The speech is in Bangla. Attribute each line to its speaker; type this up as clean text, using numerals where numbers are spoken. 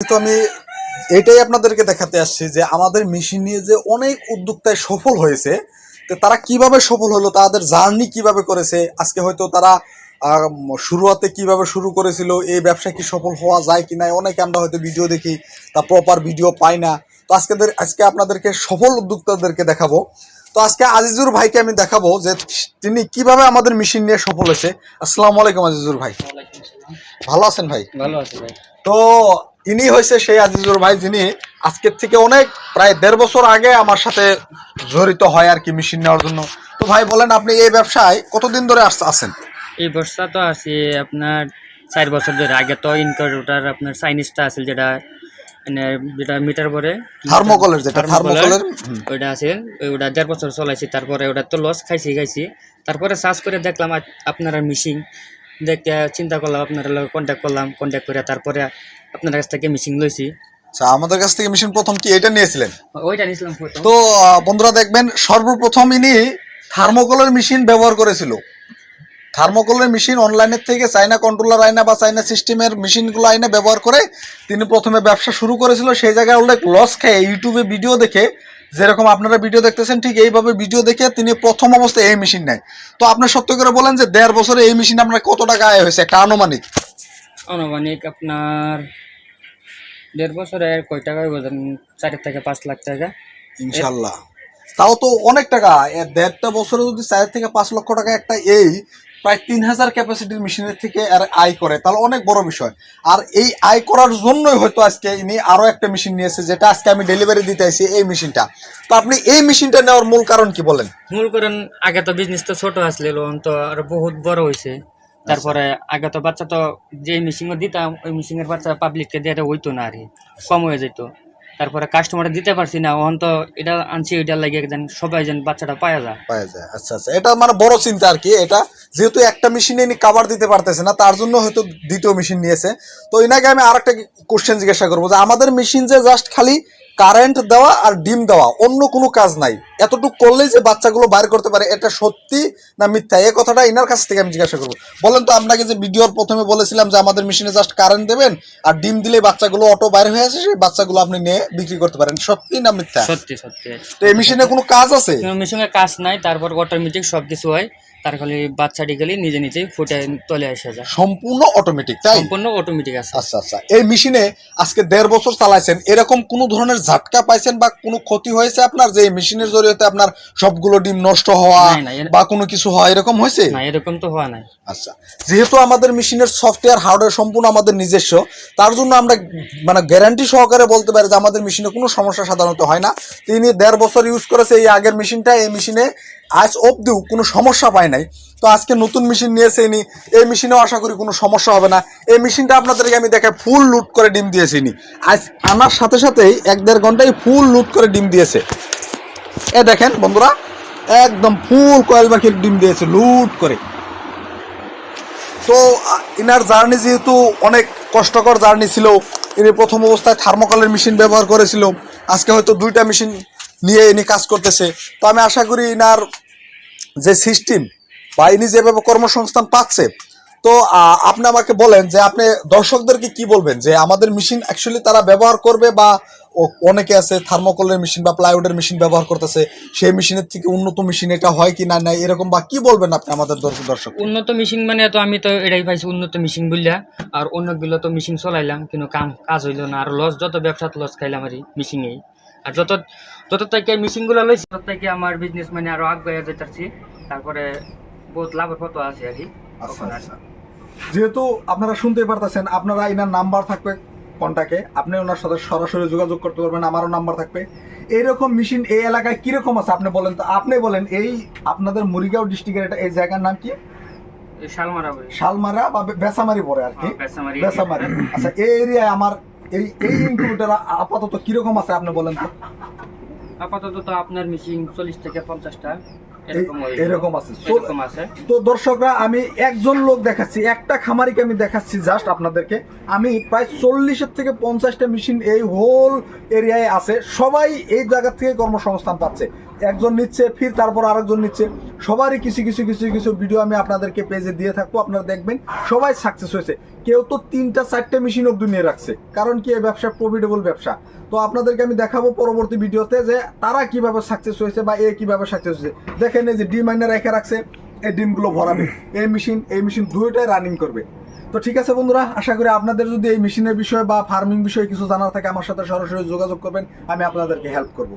Speaker 1: যেহেতু আমি এটাই আপনাদেরকে দেখাতে আসছি যে আমাদের মেশিন নিয়ে যে অনেক উদ্যোক্তায় সফল হয়েছে, তো তারা কিভাবে সফল হলো, তাদের জার্নি কিভাবে করেছে, আজকে হয়তো তারা শুরুয়াতে কিভাবে শুরু করেছিল, এই ব্যবসা কি সফল হওয়া যায় কি না, অনেকে আমরা হয়তো ভিডিও দেখি তা প্রপার ভিডিও পাই না। তো আজকে আপনাদেরকে সফল উদ্যোক্তাদেরকে দেখাবো। তো আজকে আজিজুর ভাইকে আমি দেখাবো যে তিনি কিভাবে আমাদের মেশিন নিয়ে সফল হয়েছে। আসসালামু আলাইকুম আজিজুর ভাই, ভালো আছেন ভাই?
Speaker 2: ভালো আছে ভাই।
Speaker 1: তো ইনি হয়েছে সেই আজিজুর ভাই যিনি আজকের থেকে অনেক প্রায় 1.5 বছর আগে আমার সাথে জড়িত হয় আর কি মেশিন নেওয়ার জন্য। তো ভাই বলেন, আপনি এই ব্যবসায় কতদিন ধরে আছেন?
Speaker 2: এই বর্ষা তো আছি আপনার 4 বছর ধরে। আগে তো ইনকারটার আপনার চাইনিজটা আছে, যেটা যেটা মিটার পরে
Speaker 1: থার্মোকলের, যেটা থার্মোকলের
Speaker 2: ওইটা আছে, ওটা 1.5 বছর চলাইছি। তারপরে ওটা তো লস খাইছি। তারপরে সার্চ করে দেখলাম আপনারা মেশিন দেখতে, চিন্তা করলাম আপনারা কন্ট্যাক্ট করলাম। কন্ট্যাক্ট করে তারপরে আপনার কাছ থেকে মেশিন লইছি।
Speaker 1: আচ্ছা, আমাদের কাছ থেকে মেশিন প্রথম কি এটা নিয়েছিলেন?
Speaker 2: ওইটা নিয়েছিলাম।
Speaker 1: তো বন্ধুরা দেখবেন, সর্বপ্রথম ইনি থার্মোকলের মেশিন ব্যবহার করেছিল। থার্মোকলের মেশিন অনলাইনের থেকে চাইনা কন্ট্রোলার আইনা বা চাইনা সিস্টেমের মেশিনগুলো আইনা ব্যবহার করে তিনি প্রথমে ব্যবসা শুরু করেছিল। সেই জায়গায় অনেক লস খেয়ে ইউটিউবে ভিডিও দেখে, যেরকম আপনারা ভিডিও দেখতেছেন ঠিক এইভাবে ভিডিও দেখে তিনি প্রথম অবস্থায় এই মেশিন নেয়। তো আপনি সত্য করে বলেন যে 1.5 বছরে এই মেশিন আপনার কত টাকা আয় হয়েছে, একটা আনুমানিক?
Speaker 2: আপনার 1.5 বছরে কয় টাকায় বোঝেন? 4 থেকে 5 লাখ টাকা
Speaker 1: ইনশাল্লাহ। তাও তো অনেক টাকা। 1.5 বছরে যদি 4 থেকে 5 লক্ষ টাকা একটা এই প্রায় 3000 ক্যাপাসিটির মেশিনের থেকে আর আয় করে, তাহলে অনেক বড় বিষয়। আর এই আয় করার জন্যই হয়তো আজকে ইনি আরো একটা মেশিন নিয়েছে, যেটা আজকে আমি ডেলিভারি দিতে আসি, এই মেশিনটা। তো আপনি এই মেশিনটা নেওয়ার মূল কারণ কি বলেন?
Speaker 2: মূল কারণ, আগে তো বিজনেস তো ছোট আসছিল, তো আর বহুত বড় হয়েছে। তারপরে আগে তো বাচ্চা তো যে মেশিন দিতাম, ওই মেশিনের বাচ্চা পাবলিককে দিয়ে হইতো না, আর কম হয়ে যেত। তারপরে কাস্টমার দিতে পারছি না, ওখান তো এটা আনছি, ওইটা লাগে যেন সবাই যেন বাচ্চাটা পাওয়া যায়।
Speaker 1: আচ্ছা আচ্ছা, এটা মানে বড় চিন্তা আর কি। এটা যেহেতু একটা মেশিনে ইনি কাভার দিতে পারতেছে না, তার জন্য হয়তো দ্বিতীয় মেশিন নিয়েছে। তো ইনাকে আমি আরেকটা কোশ্চেন জিজ্ঞাসা করবো যে আমাদের মেশিন যে জাস্ট খালি কারেন্ট দেওয়া আর ডিম দেওয়া, অন্য কোনো কাজ নাই, এতটুকু করলেই যে বাচ্চাগুলো বাইর করতে পারে, এটা সত্যি না মিথ্যা? এই কথাটা ইনার কাছ থেকে আমি জিজ্ঞাসা করবো। বলেন তো, আপনাকে যে ভিডিওর প্রথমে বলেছিলাম যে আমাদের মেশিনে জাস্ট কারেন্ট দেবেন আর ডিম দিলে বাচ্চাগুলো অটো বাইরে হয়ে আসে, সেই বাচ্চাগুলো আপনি নিয়ে বিক্রি করতে পারেন, সত্যি না মিথ্যা?
Speaker 2: সত্যি।
Speaker 1: তো এই মেশিনে কোনো কাজ আছে?
Speaker 2: মেশিনের কাজ নাই, তারপর অটোমেটিক সবকিছু হয়। তার খালি বাচ্চাটি গেলে নিজে নিজেই ফুটে তলে এসে যায়,
Speaker 1: সম্পূর্ণ অটোমেটিক, তাই?
Speaker 2: সম্পূর্ণ অটোমেটিক আছে।
Speaker 1: আচ্ছা আচ্ছা, এই মেশিনে আজকে 1.5 বছর চালাইছেন, এরকম কোনো ধরনের ঝাটকা পাইছেন বা কোনো ক্ষতি হয়েছে আপনার, যে এই মেশিনের জরিয়তে আপনার সবগুলো ডিম নষ্ট হওয়া বা কোনো কিছু হয়, এরকম হয়েছে?
Speaker 2: না, এরকম তো হওয়া নাই।
Speaker 1: আচ্ছা, যেহেতু আমাদের মেশিনের সফটওয়্যার হার্ডওয়্যার সম্পূর্ণ আমাদের নিজস্ব, তার জন্য আমরা মানে গ্যারান্টি সহকারে বলতে পারি যে আমাদের মেশিনে কোনো সমস্যা সাধারণত হয় না। তিনি 1.5 বছর ইউজ করেছে এই আগের মেশিনটা, এই মেশিনে আজ অবধিও কোনো সমস্যা পায় নাই। তো আজকে নতুন মেশিন নিয়েছে ইনি, এই মেশিনেও আশা করি কোনো সমস্যা হবে না। এই মেশিনটা আপনাদেরকে আমি দেখাই, ফুল লুট করে ডিম দিয়েছে ইনি। আজ আনার সাথে সাথেই 1-1.5 ঘন্টায় ফুল লুট করে ডিম দিয়েছে। এ দেখেন বন্ধুরা, একদম ফুল কয়েল পাখির ডিম দিয়েছে লুট করে। তো ইনার জার্নি যেহেতু অনেক কষ্টকর জার্নি ছিল, ইনি প্রথম অবস্থায় থার্মোকলের মেশিন ব্যবহার করেছিল, আজকে হয়তো 2টা মেশিন নিয়ে ইনি কাজ করতেছে। তো আমি আশা করি ইনার যে সিস্টেম বা ইনি যেভাবে কর্মসংস্থান পাচ্ছে, তো আপনি আমাকে বলেন যে আপনি দর্শকদেরকে কি বলবেন যে আমাদের মেশিন অ্যাকচুয়ালি তারা ব্যবহার করবে, বা অনেকে আছে থার্মোকলের মেশিন বা প্লাইউডের মেশিন ব্যবহার করতেছে, সেই মেশিনের থেকে উন্নত মেশিন এটা হয় কি না নাই, এরকম বা কি বলবেন আপনি আমাদের দর্শক?
Speaker 2: উন্নত মেশিন মানে তো আমি তো এটাই পাইছি উন্নত মেশিন বললা, আর অন্যগুলো তো মেশিন চলাইলাম কিন্তু কাজ হইলো না, আর লস, যত ব্যবসাত লস খাইলাম আর মেশিনেই। আর যত থেকে মেশিনগুলো লইছি তত থেকে আমার বিজনেস মানে আরো আগে যেতেছি। তারপরে বহুত লাভের কত আছে আর কি।
Speaker 1: যেহেতু আপনারা শুনতে পারতেছেন, আপনারা ইনার নাম্বার থাকবে কন্টাক্টে, আপনি ওনার সাথে সরাসরি যোগাযোগ করতে পারবেন, আমারও নাম্বার থাকবে। এইরকম মেশিন এই এলাকায় কিরকম আছে আপনি বলেন তো? আপনি বলেন, এই আপনাদের মুড়িগাঁও ডিস্ট্রিক্টের এটা এই জায়গার নাম কি? শালমারা বা বেসামারি পরে আর কি, বেসামারি। আচ্ছা, এই এরিয়ায় আমার এই ইনকিউবেটর আপাতত কিরকম আছে আপনি বলেন তো?
Speaker 2: আপাতত তো আপনার মেশিন 40 থেকে 50টা
Speaker 1: এরকম আছে। তো দর্শকরা, আমি একজন লোক দেখাচ্ছি, একটা খামারিকে আমি দেখাচ্ছি জাস্ট আপনাদেরকে। আমি প্রায় 40 থেকে 50টা মেশিন এই হোল এরিয়ায় আছে, সবাই এই জায়গা থেকে কর্মসংস্থান পাচ্ছে। একজন নিচ্ছে, ফির তারপর আরেকজন নিচ্ছে, সবারই কিছু কিছু কিছু কিছু ভিডিও আমি আপনাদেরকে পেজে দিয়ে থাকবো, আপনারা দেখবেন সবাই সাকসেস হয়েছে। কেউ তো 3টা 4টে মেশিন অব্দি নিয়ে রাখছে, কারণ কি এই ব্যবসা প্রফিটেবল ব্যবসা। তো আপনাদেরকে আমি দেখাবো পরবর্তী ভিডিওতে যে তারা কিভাবে সাকসেস হয়েছে বা এ কিভাবে সাকসেস হয়েছে। দেখেন এই যে ডিম আইনে রেখে রাখছে, এই ডিমগুলো ভরাবে, এই মেশিন দুইটাই রানিং করবে। তো ঠিক আছে বন্ধুরা, আশা করি আপনাদের যদি এই মেশিনের বিষয়ে বা ফার্মিং বিষয়ে কিছু জানার থাকে আমার সাথে সরাসরি যোগাযোগ করবেন, আমি আপনাদেরকে হেল্প করবো।